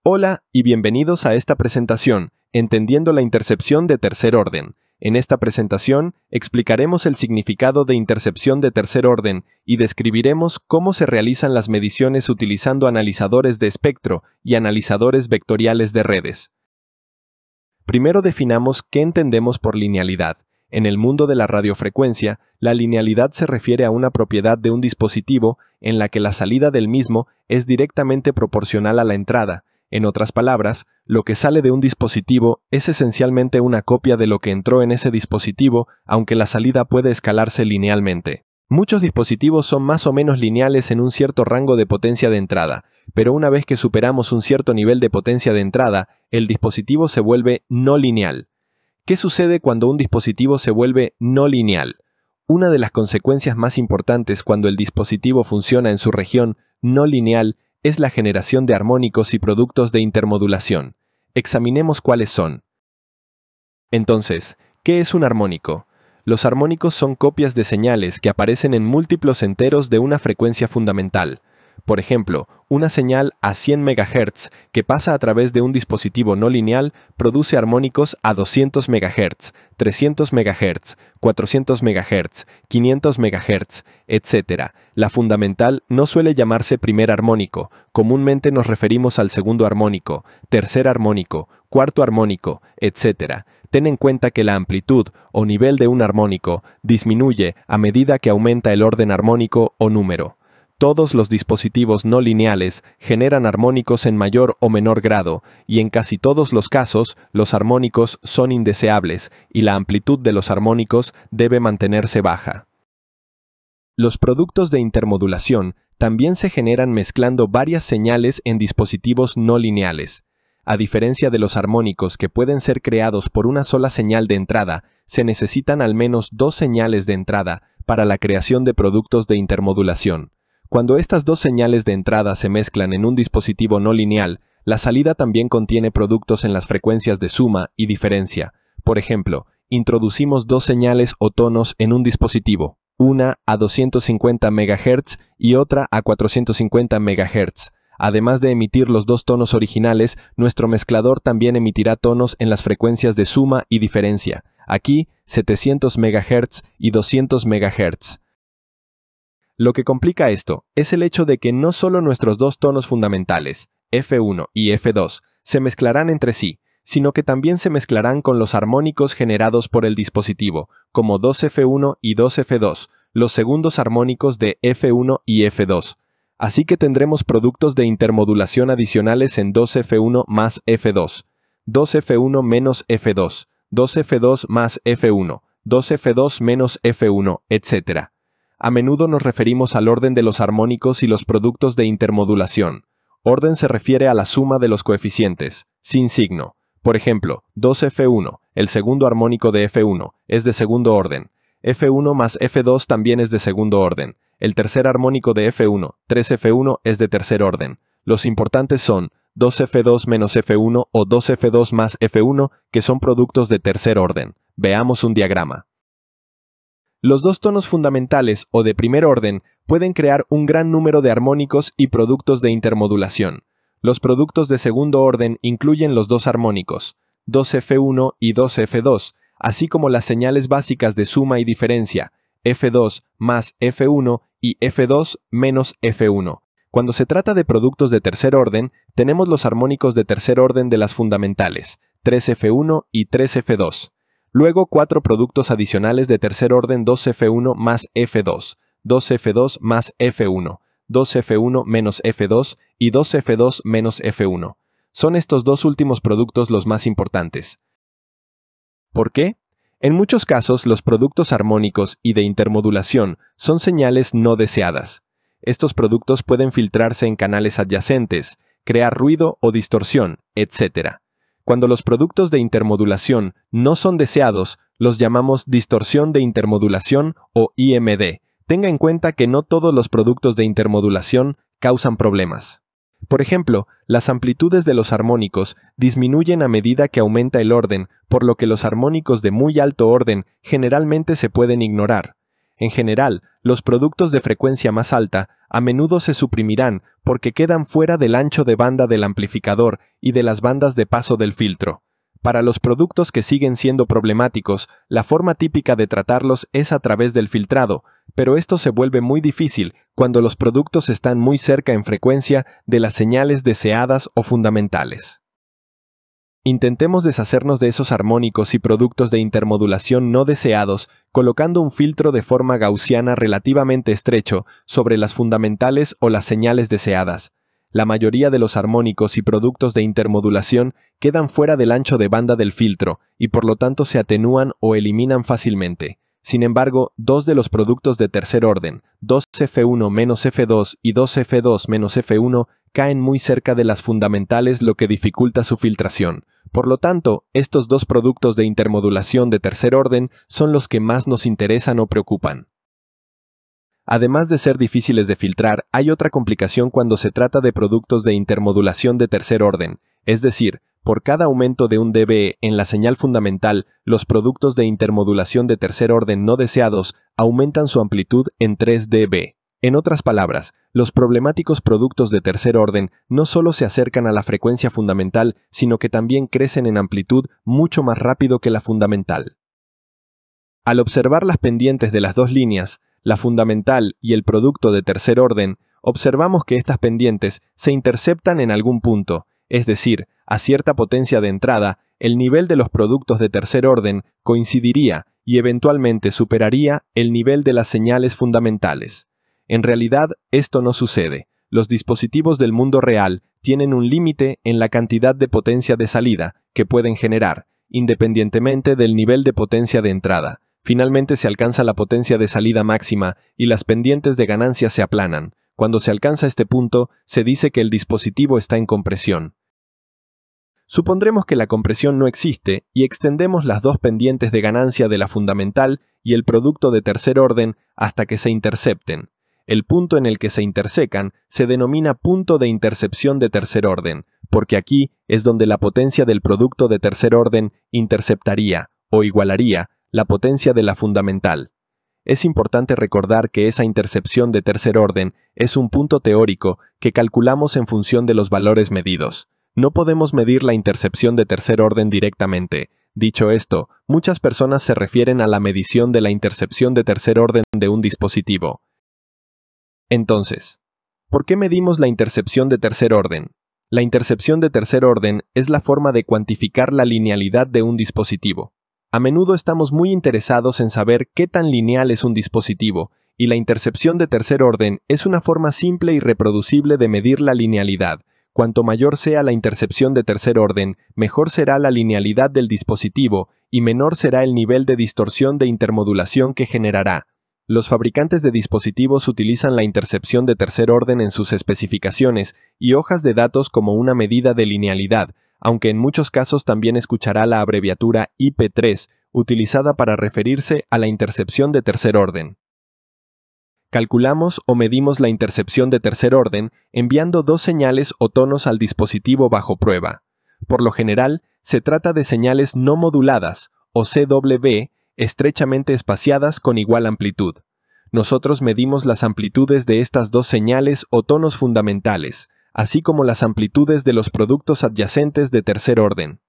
Hola y bienvenidos a esta presentación, Entendiendo la intercepción de tercer orden. En esta presentación explicaremos el significado de intercepción de tercer orden y describiremos cómo se realizan las mediciones utilizando analizadores de espectro y analizadores vectoriales de redes. Primero definamos qué entendemos por linealidad. En el mundo de la radiofrecuencia, la linealidad se refiere a una propiedad de un dispositivo en la que la salida del mismo es directamente proporcional a la entrada. En otras palabras, lo que sale de un dispositivo es esencialmente una copia de lo que entró en ese dispositivo, aunque la salida puede escalarse linealmente. Muchos dispositivos son más o menos lineales en un cierto rango de potencia de entrada, pero una vez que superamos un cierto nivel de potencia de entrada, el dispositivo se vuelve no lineal. ¿Qué sucede cuando un dispositivo se vuelve no lineal? Una de las consecuencias más importantes cuando el dispositivo funciona en su región no lineal es la generación de armónicos y productos de intermodulación. Examinemos cuáles son. Entonces, ¿qué es un armónico? Los armónicos son copias de señales que aparecen en múltiplos enteros de una frecuencia fundamental. Por ejemplo, una señal a 100 MHz que pasa a través de un dispositivo no lineal produce armónicos a 200 MHz, 300 MHz, 400 MHz, 500 MHz, etc. La fundamental no suele llamarse primer armónico, comúnmente nos referimos al segundo armónico, tercer armónico, cuarto armónico, etc. Ten en cuenta que la amplitud o nivel de un armónico disminuye a medida que aumenta el orden armónico o número. Todos los dispositivos no lineales generan armónicos en mayor o menor grado, y en casi todos los casos, los armónicos son indeseables, y la amplitud de los armónicos debe mantenerse baja. Los productos de intermodulación también se generan mezclando varias señales en dispositivos no lineales. A diferencia de los armónicos que pueden ser creados por una sola señal de entrada, se necesitan al menos dos señales de entrada para la creación de productos de intermodulación. Cuando estas dos señales de entrada se mezclan en un dispositivo no lineal, la salida también contiene productos en las frecuencias de suma y diferencia. Por ejemplo, introducimos dos señales o tonos en un dispositivo, una a 250 MHz y otra a 450 MHz. Además de emitir los dos tonos originales, nuestro mezclador también emitirá tonos en las frecuencias de suma y diferencia. Aquí, 700 MHz y 200 MHz. Lo que complica esto es el hecho de que no solo nuestros dos tonos fundamentales, F1 y F2, se mezclarán entre sí, sino que también se mezclarán con los armónicos generados por el dispositivo, como 2F1 y 2F2, los segundos armónicos de F1 y F2. Así que tendremos productos de intermodulación adicionales en 2F1 más F2, 2F1 menos F2, 2F2 más F1, 2F2 menos F1, etc. A menudo nos referimos al orden de los armónicos y los productos de intermodulación. Orden se refiere a la suma de los coeficientes, sin signo. Por ejemplo, 2F1, el segundo armónico de F1, es de segundo orden. F1 más F2 también es de segundo orden. El tercer armónico de F1, 3F1, es de tercer orden. Los importantes son 2F2 menos F1 o 2F2 más F1, que son productos de tercer orden. Veamos un diagrama. Los dos tonos fundamentales o de primer orden pueden crear un gran número de armónicos y productos de intermodulación. Los productos de segundo orden incluyen los dos armónicos, 2F1 y 2F2, así como las señales básicas de suma y diferencia, F2 más F1 y F2 menos F1. Cuando se trata de productos de tercer orden, tenemos los armónicos de tercer orden de las fundamentales, 3F1 y 3F2. Luego, cuatro productos adicionales de tercer orden 2F1 más F2, 2F2 más F1, 2F1 menos F2 y 2F2 menos F1. Son estos dos últimos productos los más importantes. ¿Por qué? En muchos casos, los productos armónicos y de intermodulación son señales no deseadas. Estos productos pueden filtrarse en canales adyacentes, crear ruido o distorsión, etc. Cuando los productos de intermodulación no son deseados, los llamamos distorsión de intermodulación o IMD. Tenga en cuenta que no todos los productos de intermodulación causan problemas. Por ejemplo, las amplitudes de los armónicos disminuyen a medida que aumenta el orden, por lo que los armónicos de muy alto orden generalmente se pueden ignorar. En general, los productos de frecuencia más alta a menudo se suprimirán porque quedan fuera del ancho de banda del amplificador y de las bandas de paso del filtro. Para los productos que siguen siendo problemáticos, la forma típica de tratarlos es a través del filtrado, pero esto se vuelve muy difícil cuando los productos están muy cerca en frecuencia de las señales deseadas o fundamentales. Intentemos deshacernos de esos armónicos y productos de intermodulación no deseados colocando un filtro de forma gaussiana relativamente estrecho sobre las fundamentales o las señales deseadas. La mayoría de los armónicos y productos de intermodulación quedan fuera del ancho de banda del filtro y por lo tanto se atenúan o eliminan fácilmente. Sin embargo, dos de los productos de tercer orden, 2F1-F2 y 2F2-F1, caen muy cerca de las fundamentales, lo que dificulta su filtración. Por lo tanto, estos dos productos de intermodulación de tercer orden son los que más nos interesan o preocupan. Además de ser difíciles de filtrar, hay otra complicación cuando se trata de productos de intermodulación de tercer orden, es decir, por cada aumento de 1 dB en la señal fundamental, los productos de intermodulación de tercer orden no deseados aumentan su amplitud en 3 dB. En otras palabras, los problemáticos productos de tercer orden no solo se acercan a la frecuencia fundamental, sino que también crecen en amplitud mucho más rápido que la fundamental. Al observar las pendientes de las dos líneas, la fundamental y el producto de tercer orden, observamos que estas pendientes se interceptan en algún punto, es decir, a cierta potencia de entrada, el nivel de los productos de tercer orden coincidiría y eventualmente superaría el nivel de las señales fundamentales. En realidad, esto no sucede. Los dispositivos del mundo real tienen un límite en la cantidad de potencia de salida que pueden generar, independientemente del nivel de potencia de entrada. Finalmente se alcanza la potencia de salida máxima y las pendientes de ganancia se aplanan. Cuando se alcanza este punto, se dice que el dispositivo está en compresión. Supondremos que la compresión no existe y extendemos las dos pendientes de ganancia de la fundamental y el producto de tercer orden hasta que se intercepten. El punto en el que se intersecan se denomina punto de intercepción de tercer orden, porque aquí es donde la potencia del producto de tercer orden interceptaría o igualaría la potencia de la fundamental. Es importante recordar que esa intercepción de tercer orden es un punto teórico que calculamos en función de los valores medidos. No podemos medir la intercepción de tercer orden directamente. Dicho esto, muchas personas se refieren a la medición de la intercepción de tercer orden de un dispositivo. Entonces, ¿por qué medimos la intercepción de tercer orden? La intercepción de tercer orden es la forma de cuantificar la linealidad de un dispositivo. A menudo estamos muy interesados en saber qué tan lineal es un dispositivo, y la intercepción de tercer orden es una forma simple y reproducible de medir la linealidad. Cuanto mayor sea la intercepción de tercer orden, mejor será la linealidad del dispositivo y menor será el nivel de distorsión de intermodulación que generará. Los fabricantes de dispositivos utilizan la intercepción de tercer orden en sus especificaciones y hojas de datos como una medida de linealidad, aunque en muchos casos también escuchará la abreviatura IP3, utilizada para referirse a la intercepción de tercer orden. Calculamos o medimos la intercepción de tercer orden enviando dos señales o tonos al dispositivo bajo prueba. Por lo general, se trata de señales no moduladas, o CW, estrechamente espaciadas con igual amplitud. Nosotros medimos las amplitudes de estas dos señales o tonos fundamentales, así como las amplitudes de los productos adyacentes de tercer orden.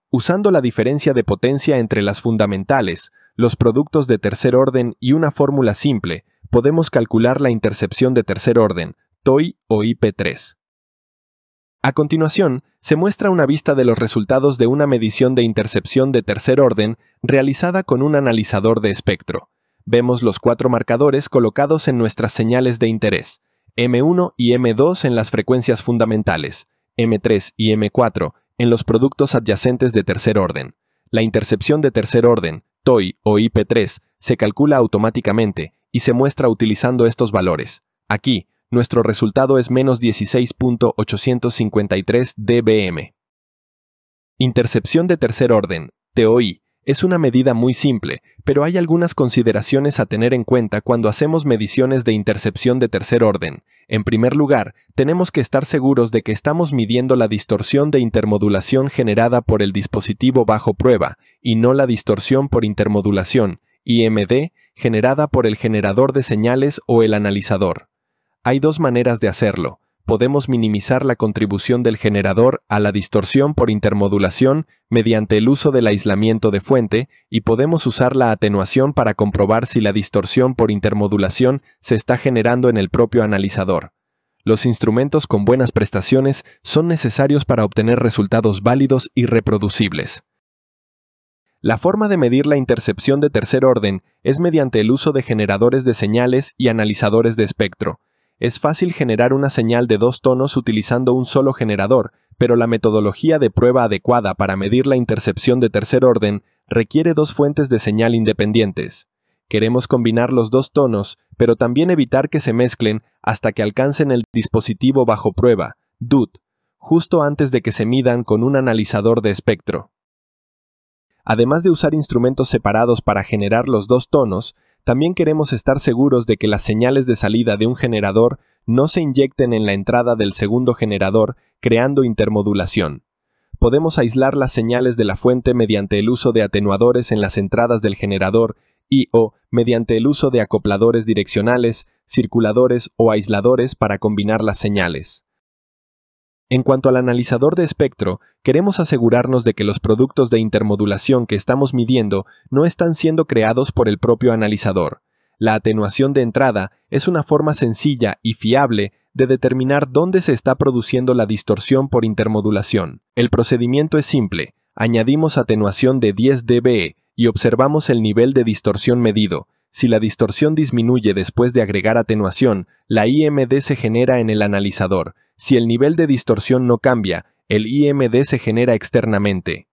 Usando la diferencia de potencia entre las fundamentales, los productos de tercer orden y una fórmula simple, podemos calcular la intercepción de tercer orden, TOI o IP3. A continuación, se muestra una vista de los resultados de una medición de intercepción de tercer orden realizada con un analizador de espectro. Vemos los cuatro marcadores colocados en nuestras señales de interés, M1 y M2 en las frecuencias fundamentales, M3 y M4 en los productos adyacentes de tercer orden. La intercepción de tercer orden, TOI o IP3, se calcula automáticamente y se muestra utilizando estos valores. Aquí, nuestro resultado es menos 16.853 dBm. Intercepción de tercer orden, TOI, es una medida muy simple, pero hay algunas consideraciones a tener en cuenta cuando hacemos mediciones de intercepción de tercer orden. En primer lugar, tenemos que estar seguros de que estamos midiendo la distorsión de intermodulación generada por el dispositivo bajo prueba, y no la distorsión por intermodulación, IMD, generada por el generador de señales o el analizador. Hay dos maneras de hacerlo. Podemos minimizar la contribución del generador a la distorsión por intermodulación mediante el uso del aislamiento de fuente y podemos usar la atenuación para comprobar si la distorsión por intermodulación se está generando en el propio analizador. Los instrumentos con buenas prestaciones son necesarios para obtener resultados válidos y reproducibles. La forma de medir la intercepción de tercer orden es mediante el uso de generadores de señales y analizadores de espectro. Es fácil generar una señal de dos tonos utilizando un solo generador, pero la metodología de prueba adecuada para medir la intercepción de tercer orden requiere dos fuentes de señal independientes. Queremos combinar los dos tonos, pero también evitar que se mezclen hasta que alcancen el dispositivo bajo prueba, DUT, justo antes de que se midan con un analizador de espectro. Además de usar instrumentos separados para generar los dos tonos, también queremos estar seguros de que las señales de salida de un generador no se inyecten en la entrada del segundo generador, creando intermodulación. Podemos aislar las señales de la fuente mediante el uso de atenuadores en las entradas del generador y/o mediante el uso de acopladores direccionales, circuladores o aisladores para combinar las señales. En cuanto al analizador de espectro, queremos asegurarnos de que los productos de intermodulación que estamos midiendo no están siendo creados por el propio analizador. La atenuación de entrada es una forma sencilla y fiable de determinar dónde se está produciendo la distorsión por intermodulación. El procedimiento es simple. Añadimos atenuación de 10 dB y observamos el nivel de distorsión medido. Si la distorsión disminuye después de agregar atenuación, la IMD se genera en el analizador. Si el nivel de distorsión no cambia, el IMD se genera externamente.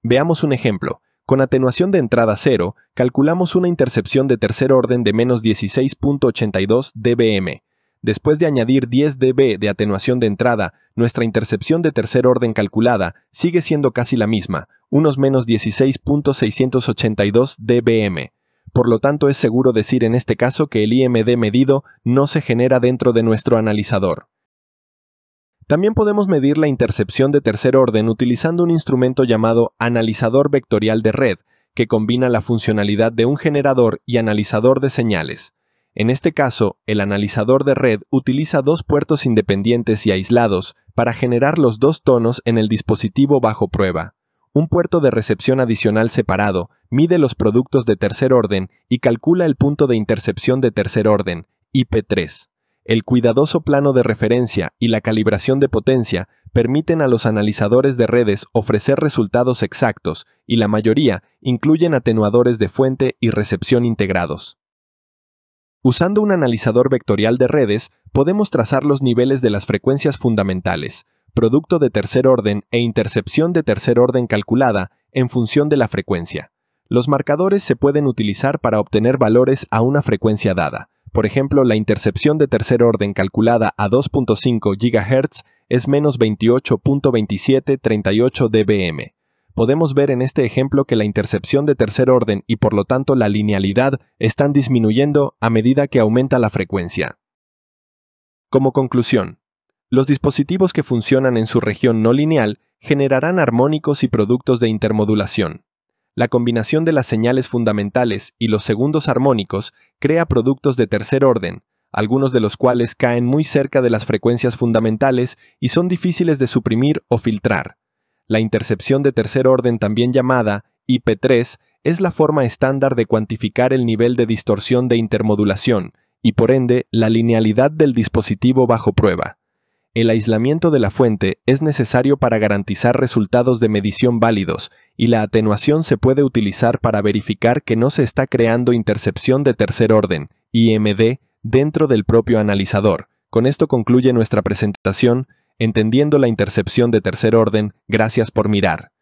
Veamos un ejemplo. Con atenuación de entrada 0, calculamos una intercepción de tercer orden de menos 16.82 dBm. Después de añadir 10 dB de atenuación de entrada, nuestra intercepción de tercer orden calculada sigue siendo casi la misma, unos menos 16.682 dBm. Por lo tanto, es seguro decir en este caso que el IMD medido no se genera dentro de nuestro analizador. También podemos medir la intercepción de tercer orden utilizando un instrumento llamado analizador vectorial de red, que combina la funcionalidad de un generador y analizador de señales. En este caso, el analizador de red utiliza dos puertos independientes y aislados para generar los dos tonos en el dispositivo bajo prueba. Un puerto de recepción adicional separado mide los productos de tercer orden y calcula el punto de intercepción de tercer orden, IP3. El cuidadoso plano de referencia y la calibración de potencia permiten a los analizadores de redes ofrecer resultados exactos y la mayoría incluyen atenuadores de fuente y recepción integrados. Usando un analizador vectorial de redes, podemos trazar los niveles de las frecuencias fundamentales, producto de tercer orden e intercepción de tercer orden calculada en función de la frecuencia. Los marcadores se pueden utilizar para obtener valores a una frecuencia dada. Por ejemplo, la intercepción de tercer orden calculada a 2.5 GHz es menos 28.2738 dBm. Podemos ver en este ejemplo que la intercepción de tercer orden y por lo tanto la linealidad están disminuyendo a medida que aumenta la frecuencia. Como conclusión, los dispositivos que funcionan en su región no lineal generarán armónicos y productos de intermodulación. La combinación de las señales fundamentales y los segundos armónicos crea productos de tercer orden, algunos de los cuales caen muy cerca de las frecuencias fundamentales y son difíciles de suprimir o filtrar. La intercepción de tercer orden, también llamada IP3, es la forma estándar de cuantificar el nivel de distorsión de intermodulación y, por ende, la linealidad del dispositivo bajo prueba. El aislamiento de la fuente es necesario para garantizar resultados de medición válidos y la atenuación se puede utilizar para verificar que no se está creando intercepción de tercer orden, IMD, dentro del propio analizador. Con esto concluye nuestra presentación, entendiendo la intercepción de tercer orden. Gracias por mirar.